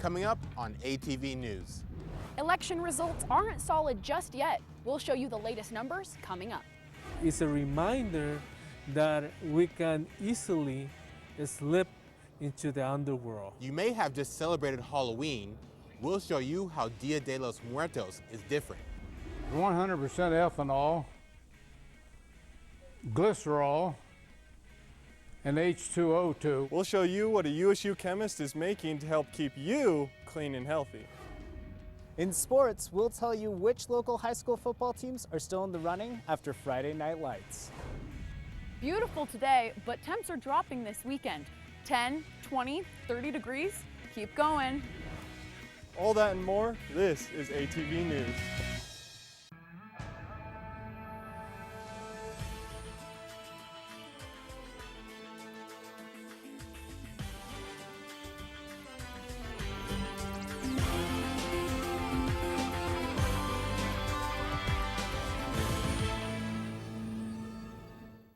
Coming up on ATV News. Election results aren't solid just yet. We'll show you the latest numbers coming up. It's a reminder that we can easily slip into the underworld. You may have just celebrated Halloween. We'll show you how Dia de los Muertos is different. 100% ethanol, glycerol, and H2O2. We'll show you what a USU chemist is making to help keep you clean and healthy. In sports, we'll tell you which local high school football teams are still in the running after Friday Night Lights. Beautiful today, but temps are dropping this weekend. 10, 20, 30 degrees. Keep going. All that and more, this is ATV News.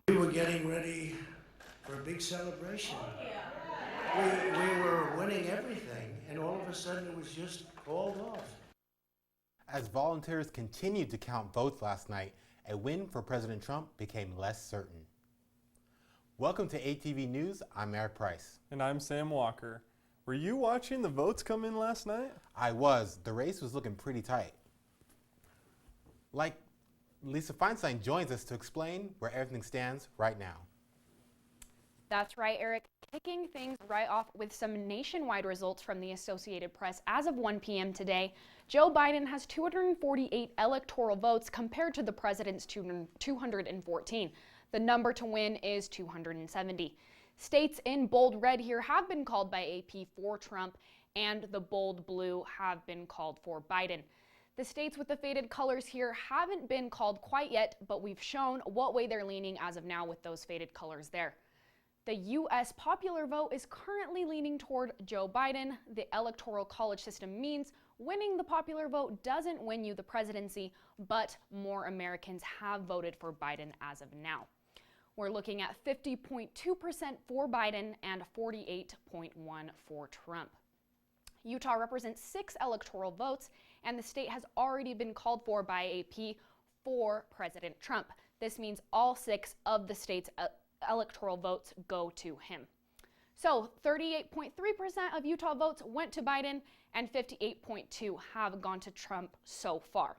We were getting ready for a big celebration. We were winning everything, and all of a sudden it was just called off. As volunteers continued to count votes last night, a win for President Trump became less certain. Welcome to ATV News. I'm Eric Price. And I'm Sam Walker. Were you watching the votes come in last night? I was. The race was looking pretty tight. Lisa Feinstein joins us to explain where everything stands right now. That's right, Eric. Kicking things right off with some nationwide results from the Associated Press. As of 1 p.m. today, Joe Biden has 248 electoral votes compared to the president's 214. The number to win is 270. States in bold red here have been called by AP for Trump, and the bold blue have been called for Biden. The states with the faded colors here haven't been called quite yet, but we've shown what way they're leaning as of now with those faded colors there. The U.S. popular vote is currently leaning toward Joe Biden. The Electoral college system means winning the popular vote doesn't win you the presidency, but more Americans have voted for Biden as of now. We're looking at 50.2% for Biden and 48.1% for Trump. Utah represents 6 electoral votes, and the state has already been called for by AP for President Trump. This means all 6 of the state's electoral votes go to him. So 38.3% of Utah votes went to Biden, and 58.2% have gone to Trump so far.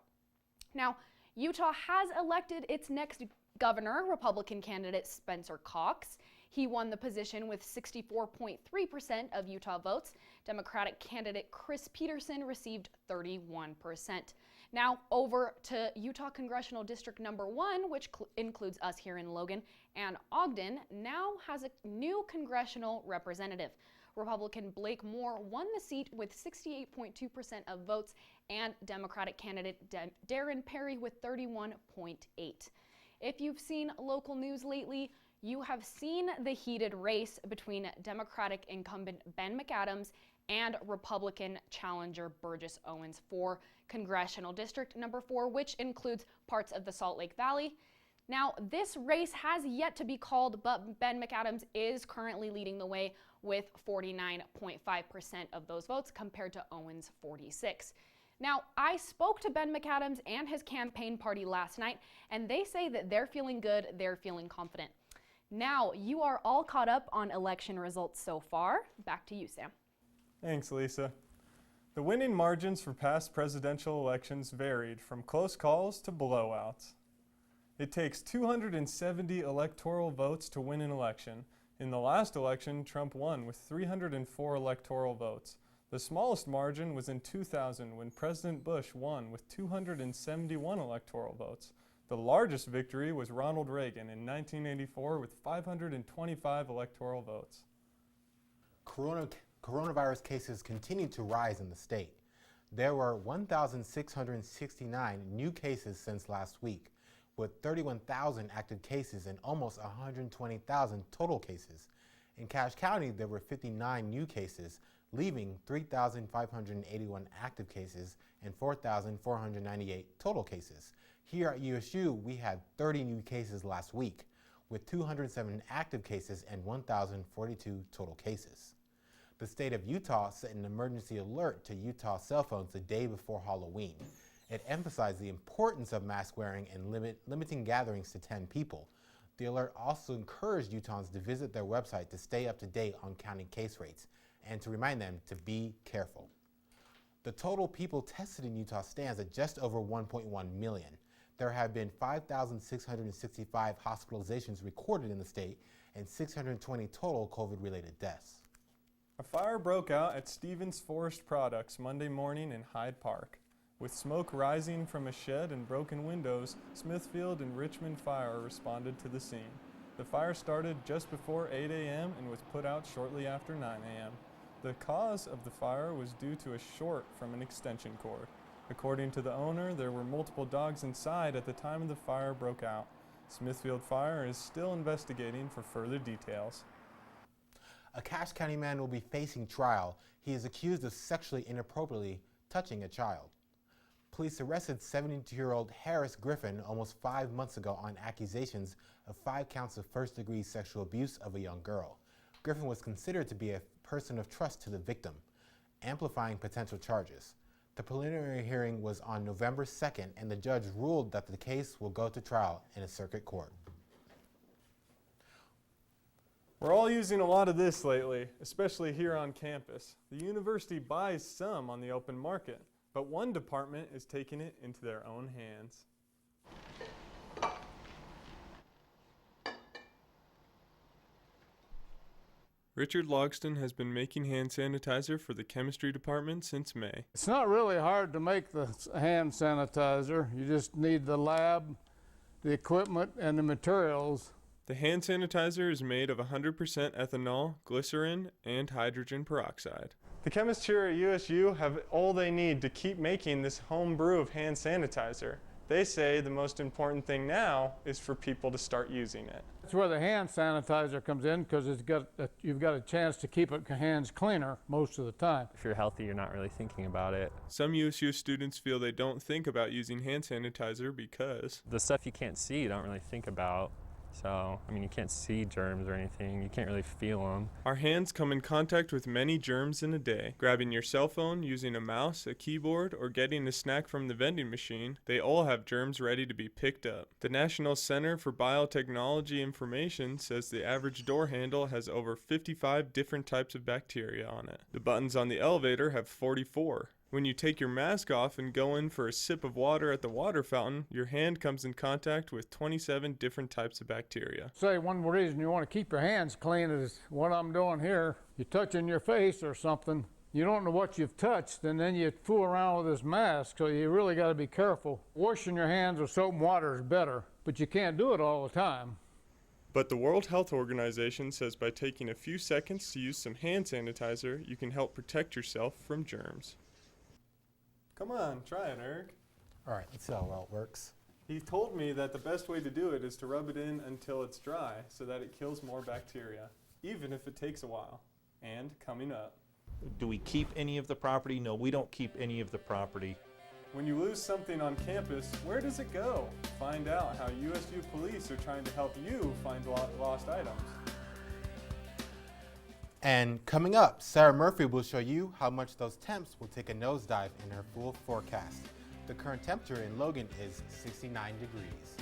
Now, Utah has elected its next governor, Republican candidate Spencer Cox. He won the position with 64.3% of Utah votes. Democratic candidate Chris Peterson received 31%. Now over to Utah Congressional District number 1, which includes us here in Logan, and Ogden now has a new congressional representative. Republican Blake Moore won the seat with 68.2% of votes, and Democratic candidate Darren Perry with 31.8%. If you've seen local news lately, you have seen the heated race between Democratic incumbent Ben McAdams and Republican challenger Burgess Owens for Congressional District number 4, which includes parts of the Salt Lake Valley. Now, this race has yet to be called, but Ben McAdams is currently leading the way with 49.5% of those votes compared to Owens' 46%. Now, I spoke to Ben McAdams and his campaign party last night, and they say that they're feeling good, they're feeling confident. Now, you are all caught up on election results so far. Back to you, Sam. Thanks, Lisa. The winning margins for past presidential elections varied from close calls to blowouts. It takes 270 electoral votes to win an election. In the last election, Trump won with 304 electoral votes. The smallest margin was in 2000 when President Bush won with 271 electoral votes. The largest victory was Ronald Reagan in 1984 with 525 electoral votes. Coronavirus cases continue to rise in the state. There were 1,669 new cases since last week, with 31,000 active cases and almost 120,000 total cases. In Cache County, there were 59 new cases, leaving 3,581 active cases and 4,498 total cases. Here at USU, we had 30 new cases last week, with 207 active cases and 1,042 total cases. The state of Utah set an emergency alert to Utah cell phones the day before Halloween. It emphasized the importance of mask wearing and limiting gatherings to 10 people. The alert also encouraged Utahns to visit their website to stay up to date on county case rates and to remind them to be careful. The total people tested in Utah stands at just over 1.1 million. There have been 5,665 hospitalizations recorded in the state and 620 total COVID-related deaths. A fire broke out at Stevens Forest Products Monday morning in Hyde Park. With smoke rising from a shed and broken windows, Smithfield and Richmond Fire responded to the scene. The fire started just before 8 a.m. and was put out shortly after 9 a.m. The cause of the fire was due to a short from an extension cord. According to the owner, there were multiple dogs inside at the time the fire broke out. Smithfield Fire is still investigating for further details. A Cache County man will be facing trial. He is accused of sexually inappropriately touching a child. Police arrested 72-year-old Harris Griffin almost 5 months ago on accusations of 5 counts of first-degree sexual abuse of a young girl. Griffin was considered to be a person of trust to the victim, amplifying potential charges. The preliminary hearing was on November 2nd, and the judge ruled that the case will go to trial in a circuit court. We're all using a lot of this lately, especially here on campus. The university buys some on the open market, but one department is taking it into their own hands. Richard Logston has been making hand sanitizer for the chemistry department since May. It's not really hard to make the hand sanitizer. You just need the lab, the equipment, and the materials. The hand sanitizer is made of 100% ethanol, glycerin, and hydrogen peroxide. The chemists here at USU have all they need to keep making this home brew of hand sanitizer. They say the most important thing now is for people to start using it. That's where the hand sanitizer comes in, because you've got a chance to keep your hands cleaner most of the time. If you're healthy, you're not really thinking about it. Some USU students feel they don't think about using hand sanitizer because The stuff you can't see, you don't really think about. So, I mean, you can't see germs or anything. You can't really feel them. our hands come in contact with many germs in a day. Grabbing your cell phone, using a mouse, a keyboard, or getting a snack from the vending machine, they all have germs ready to be picked up. The National Center for Biotechnology Information says the average door handle has over 55 different types of bacteria on it. The buttons on the elevator have 44. When you take your mask off and go in for a sip of water at the water fountain, your hand comes in contact with 27 different types of bacteria. Say one reason you want to keep your hands clean is what I'm doing here. You're touching your face or something. You don't know what you've touched, and then you fool around with this mask, so you really got to be careful. Washing your hands with soap and water is better, but you can't do it all the time. But the World Health Organization says by taking a few seconds to use some hand sanitizer, you can help protect yourself from germs. Come on, try it, Eric. All right, let's see how well it works. He told me that the best way to do it is to rub it in until it's dry so that it kills more bacteria, even if it takes a while. And coming up. Do we keep any of the property? No, we don't keep any of the property. When you lose something on campus, where does it go? Find out how USU police are trying to help you find lost items. And coming up, Sarah Murphy will show you how much those temps will take a nosedive in her full forecast. The current temperature in Logan is 69 degrees.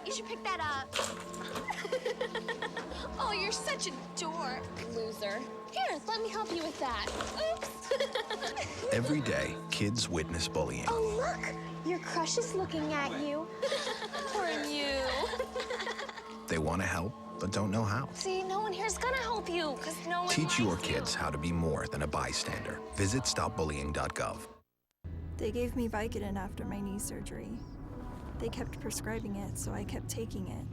You should pick that up. Oh, you're such a dork. Loser. Here, let me help you with that. Oops. Every day, kids witness bullying. Oh, look. Your crush is looking at you. Or you. They want to help, but don't know how. See, no one here's gonna help you, because no one Teach your likes you. kids how to be more than a bystander. Visit stopbullying.gov. They gave me Vicodin after my knee surgery. They kept prescribing it, so I kept taking it.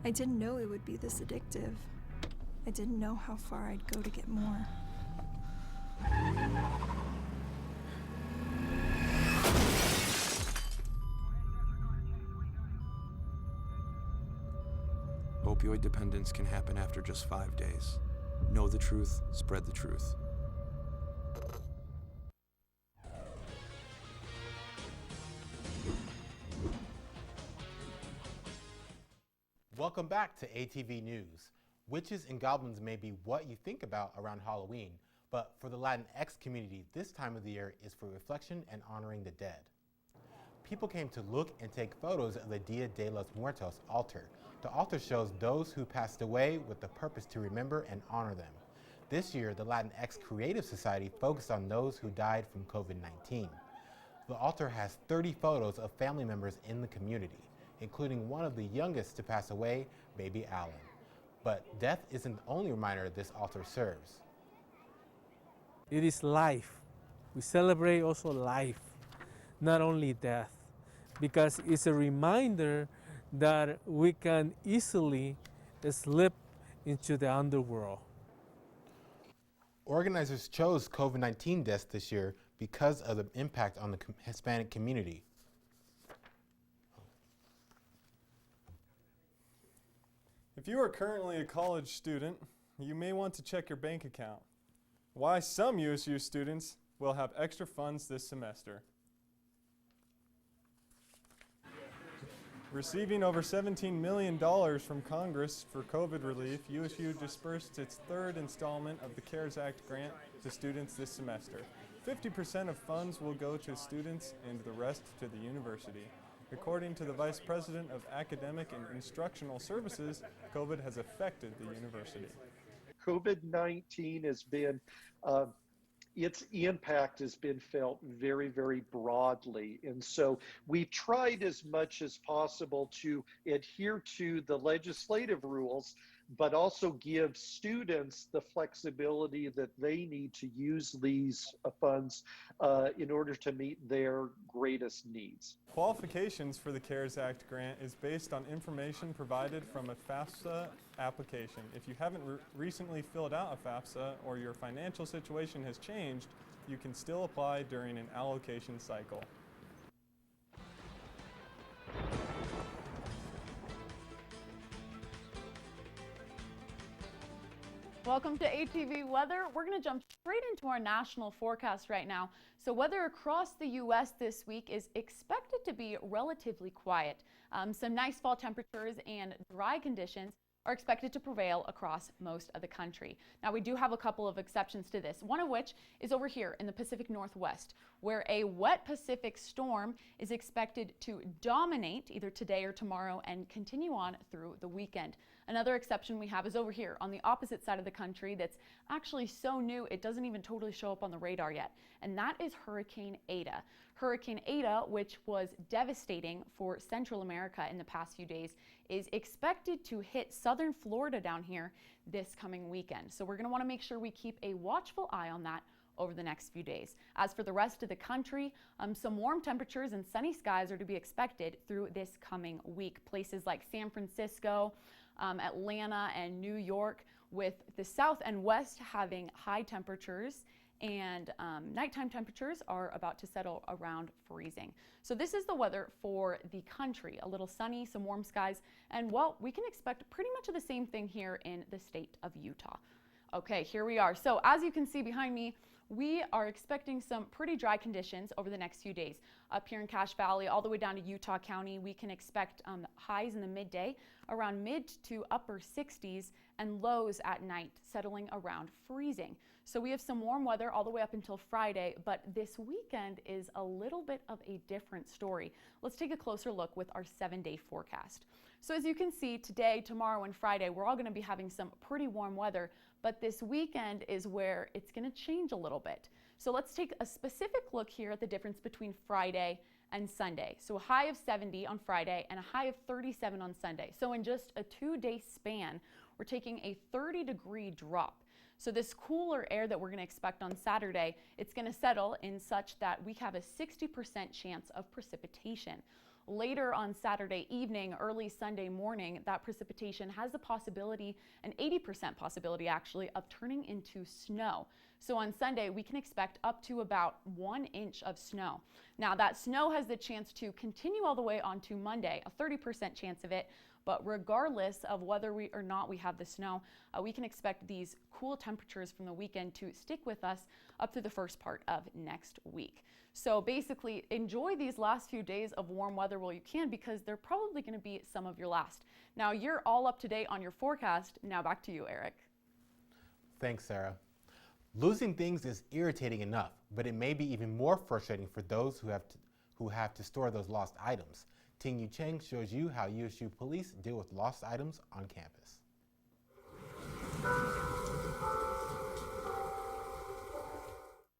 I didn't know it would be this addictive. I didn't know how far I'd go to get more. Opioid dependence can happen after just 5 days. Know the truth, spread the truth. Welcome back to ATV News. Witches and goblins may be what you think about around Halloween, but for the Latinx community, this time of the year is for reflection and honoring the dead. People came to look and take photos of the Dia de los Muertos altar. The altar shows those who passed away with the purpose to remember and honor them. This year, the Latinx Creative Society focused on those who died from COVID-19. The altar has 30 photos of family members in the community, including one of the youngest to pass away, baby Alan. But death isn't the only reminder this altar serves. It is life. We celebrate also life, not only death, because it's a reminder that we can easily slip into the underworld. Organizers chose COVID-19 deaths this year because of the impact on the Hispanic community. If you are currently a college student, you may want to check your bank account. Why some USU students will have extra funds this semester. Receiving over $17 million from Congress for COVID relief, USU dispersed its third installment of the CARES Act grant to students this semester. 50% of funds will go to students and the rest to the university. According to the Vice President of Academic and Instructional Services, COVID has affected the university. COVID-19 has been, its impact has been felt very, very broadly. And so we've tried as much as possible to adhere to the legislative rules, but also give students the flexibility that they need to use these funds in order to meet their greatest needs. Qualifications for the CARES Act grant is based on information provided from a FAFSA application. If you haven't recently filled out a FAFSA or your financial situation has changed, you can still apply during an allocation cycle. Welcome to ATV Weather. We're going to jump straight into our national forecast right now. So weather across the U.S. this week is expected to be relatively quiet. Some nice fall temperatures and dry conditions are expected to prevail across most of the country. Now, we do have a couple of exceptions to this, one of which is over here in the Pacific Northwest, where a wet Pacific storm is expected to dominate either today or tomorrow and continue on through the weekend. Another exception we have is over here on the opposite side of the country that's actually so new it doesn't even totally show up on the radar yet, and that is Hurricane Eta. Hurricane Eta, which was devastating for Central America in the past few days, is expected to hit southern Florida down here this coming weekend. So we're going to want to make sure we keep a watchful eye on that over the next few days. As for the rest of the country, some warm temperatures and sunny skies are to be expected through this coming week. Places like San Francisco, Atlanta, and New York, with the south and west having high temperatures, and nighttime temperatures are about to settle around freezing. So this is the weather for the country. A little sunny, some warm skies, and well, we can expect pretty much of the same thing here in the state of Utah. Okay, here we are. So as you can see behind me, we are expecting some pretty dry conditions over the next few days. Up here in Cache Valley, all the way down to Utah County, we can expect highs in the midday around mid to upper 60s and lows at night settling around freezing. So we have some warm weather all the way up until Friday, but this weekend is a little bit of a different story. Let's take a closer look with our 7-day forecast. So as you can see, today, tomorrow, and Friday, we're all going to be having some pretty warm weather, but this weekend is where it's going to change a little bit. So let's take a specific look here at the difference between Friday and Sunday. So a high of 70 on Friday and a high of 37 on Sunday. So in just a 2-day span, we're taking a 30-degree drop. So this cooler air that we're going to expect on Saturday, it's going to settle in such that we have a 60% chance of precipitation. Later on Saturday evening, early Sunday morning, that precipitation has the possibility, an 80% possibility actually, of turning into snow. So on Sunday, we can expect up to about 1 inch of snow. Now that snow has the chance to continue all the way on to Monday, a 30% chance of it. But regardless of whether we or not we have the snow, we can expect these cool temperatures from the weekend to stick with us up through the first part of next week. So basically, enjoy these last few days of warm weather while you can, because they're probably going to be some of your last. Now, you're all up to date on your forecast. Now back to you, Eric. Thanks, Sarah. Losing things is irritating enough, but it may be even more frustrating for those who have to store those lost items. Ting Yu Cheng shows you how USU police deal with lost items on campus.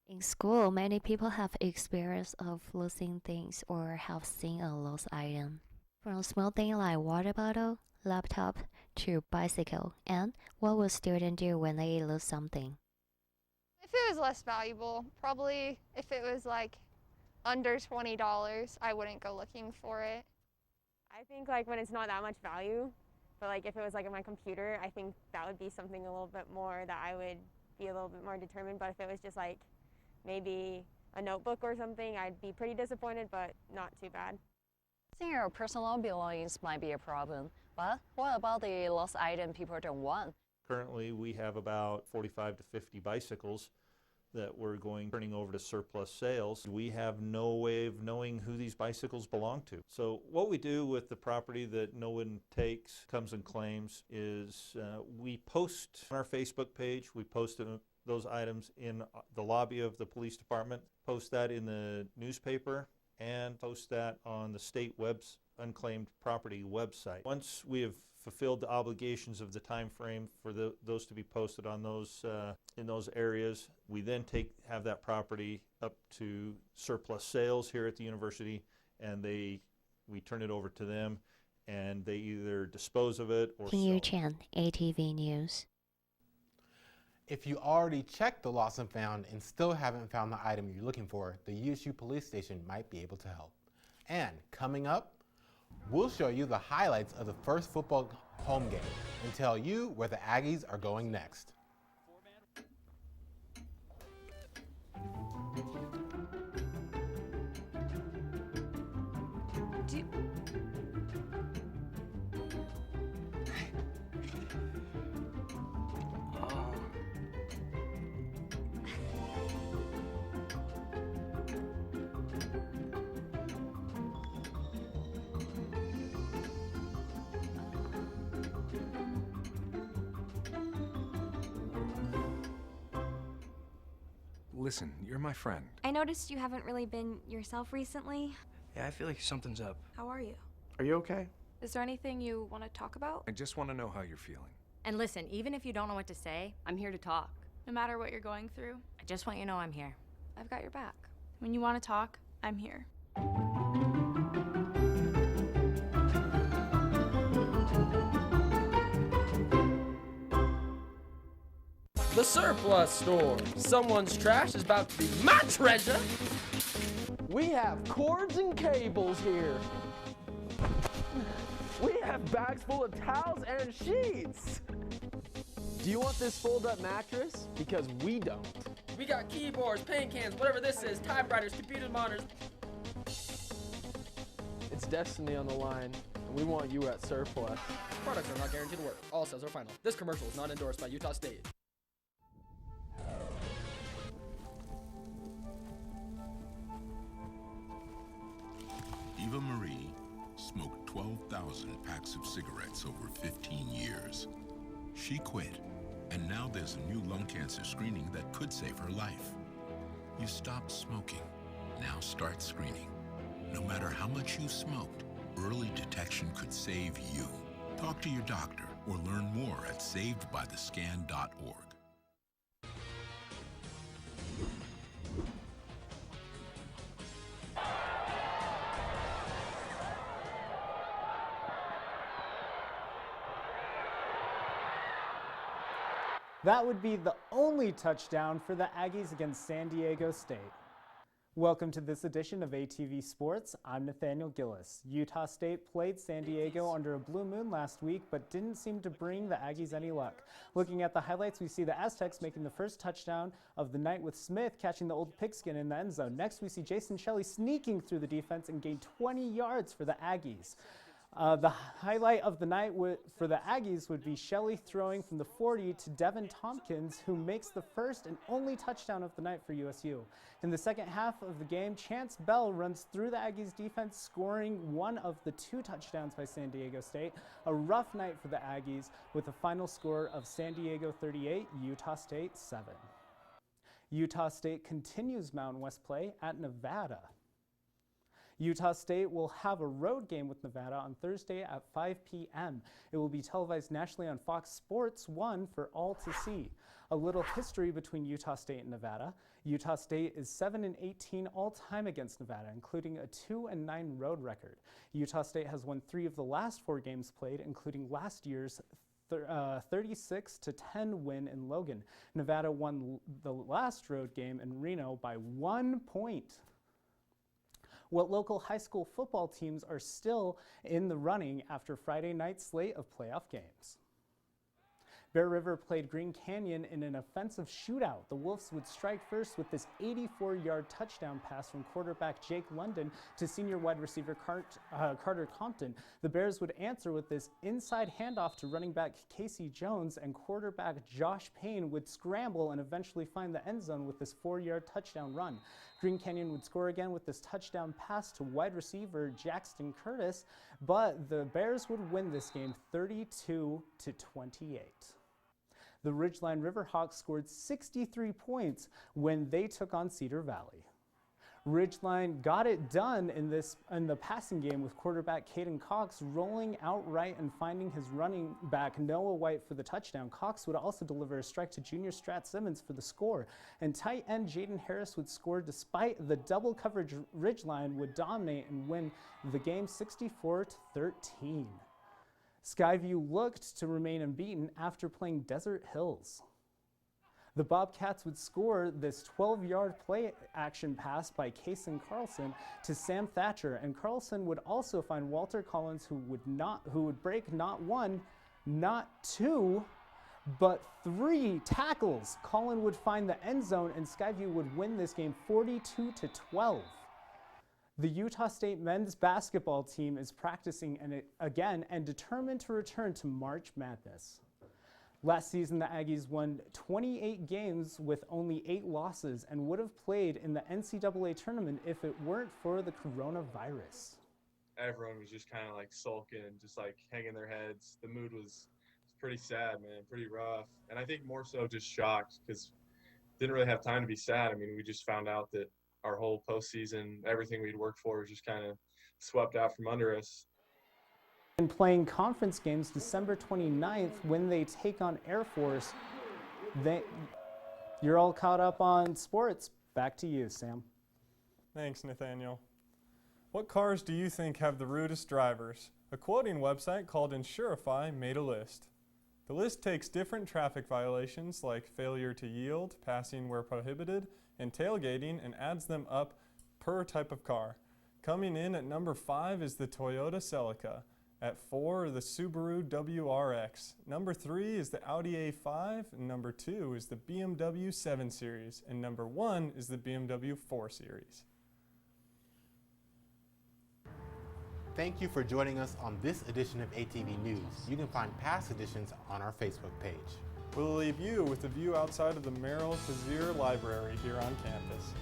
In school, many people have experience of losing things or have seen a lost item. From small things like water bottle, laptop, to bicycle. And what will students do when they lose something? If it was less valuable, probably if it was like under $20, I wouldn't go looking for it. I think like when it's not that much value, but like if it was like on my computer, I think that would be something a little bit more that I would be a little bit more determined. But if it was just like maybe a notebook or something, I'd be pretty disappointed, but not too bad. I think your personal belongings might be a problem, but what about the lost item people don't want? Currently, we have about 45 to 50 bicycles that we're turning over to surplus sales. We have no way of knowing who these bicycles belong to. So what we do with the property that no one takes, comes and claims, is we post on our Facebook page, we post those items in the lobby of the police department, post that in the newspaper, and post that on the state unclaimed property website. Once we have fulfilled the obligations of the time frame for those to be posted on those in those areas, we then have that property up to surplus sales here at the university, and we turn it over to them, and they either dispose of it or Ting Yu Chen, ATV News. If you already checked the lost and found and still haven't found the item you're looking for, the USU police station might be able to help. And coming up, we'll show you the highlights of the first football home game and tell you where the Aggies are going next. Listen, you're my friend. I noticed you haven't really been yourself recently. Yeah, I feel like something's up. How are you? Are you okay? Is there anything you want to talk about? I just want to know how you're feeling. And listen, even if you don't know what to say, I'm here to talk. No matter what you're going through, I just want you to know I'm here. I've got your back. When you want to talk, I'm here. The surplus store. Someone's trash is about to be my treasure. We have cords and cables here. We have bags full of towels and sheets. Do you want this fold-up mattress? Because we don't. We got keyboards, paint cans, whatever this is, typewriters, computer monitors. It's destiny on the line, and we want you at surplus. Products are not guaranteed to work. All sales are final. This commercial is not endorsed by Utah State. Eva Marie smoked 12,000 packs of cigarettes over 15 years. She quit And now there's a new lung cancer screening that could save her life. You stopped smoking. Now start screening. No matter how much you smoked, early detection could save you. Talk to your doctor or learn more at savedbythescan.org. That would be the only touchdown for the Aggies against San Diego State. Welcome to this edition of ATV Sports. I'm Nathaniel Gillis. Utah State played San Diego under a blue moon last week, but didn't seem to bring the Aggies any luck. Looking at the highlights, we see the Aztecs making the first touchdown of the night with Smith catching the old pigskin in the end zone. Next, we see Jason Shelley sneaking through the defense and gained 20 yards for the Aggies. The highlight of the night for the Aggies would be Shelley throwing from the 40 to Devin Tompkins, who makes the first and only touchdown of the night for USU. In the second half of the game, Chance Bell runs through the Aggies defense, scoring one of the two touchdowns by San Diego State. A rough night for the Aggies with a final score of San Diego 38, Utah State 7. Utah State continues Mountain West play at Nevada. Utah State will have a road game with Nevada on Thursday at 5 p.m. It will be televised nationally on Fox Sports 1 for all to see. A little history between Utah State and Nevada. Utah State is 7-18 all-time against Nevada, including a 2-9 road record. Utah State has won 3 of the last 4 games played, including last year's 36-10 win in Logan. Nevada won the last road game in Reno by 1 point. What local high school football teams are still in the running after Friday night's slate of playoff games? Bear River played Green Canyon in an offensive shootout. The Wolves would strike first with this 84-yard touchdown pass from quarterback Jake London to senior wide receiver Carter Compton. The Bears would answer with this inside handoff to running back Casey Jones, and quarterback Josh Payne would scramble and eventually find the end zone with this 4-yard touchdown run. Green Canyon would score again with this touchdown pass to wide receiver Jackson Curtis, but the Bears would win this game 32-28. The Ridgeline Riverhawks scored 63 points when they took on Cedar Valley. Ridgeline got it done in the passing game with quarterback Caden Cox rolling outright and finding his running back Noah White for the touchdown. Cox would also deliver a strike to junior Strat Simmons for the score, and tight end Jaden Harris would score despite the double coverage. Ridgeline would dominate and win the game 64-13. Skyview looked to remain unbeaten after playing Desert Hills. The Bobcats would score this 12-yard play action pass by Kason Carlson to Sam Thatcher, and Carlson would also find Walter Collins, who would break not 1, not 2, but 3 tackles. Collin would find the end zone, and Skyview would win this game 42-12. The Utah State men's basketball team is practicing again and determined to return to March Madness. Last season, the Aggies won 28 games with only 8 losses and would have played in the NCAA tournament if it weren't for the coronavirus. Everyone was just kind of like sulking, just like hanging their heads. The mood was pretty sad, man, pretty rough. And I think more so just shocked because didn't really have time to be sad. I mean, we just found out that our whole postseason, everything we'd worked for was just kind of swept out from under us. And playing conference games December 29th when they take on Air Force. You're all caught up on sports. Back to you, Sam. Thanks, Nathaniel. What cars do you think have the rudest drivers? A quoting website called Insurify made a list. The list takes different traffic violations like failure to yield, passing where prohibited, and tailgating and adds them up per type of car. Coming in at number 5 is the Toyota Celica. At 4, the Subaru WRX. Number 3 is the Audi A5, and number 2 is the BMW 7 Series, and number 1 is the BMW 4 Series. Thank you for joining us on this edition of ATV News. You can find past editions on our Facebook page. We'll leave you with a view outside of the Merrill Fazier Library here on campus.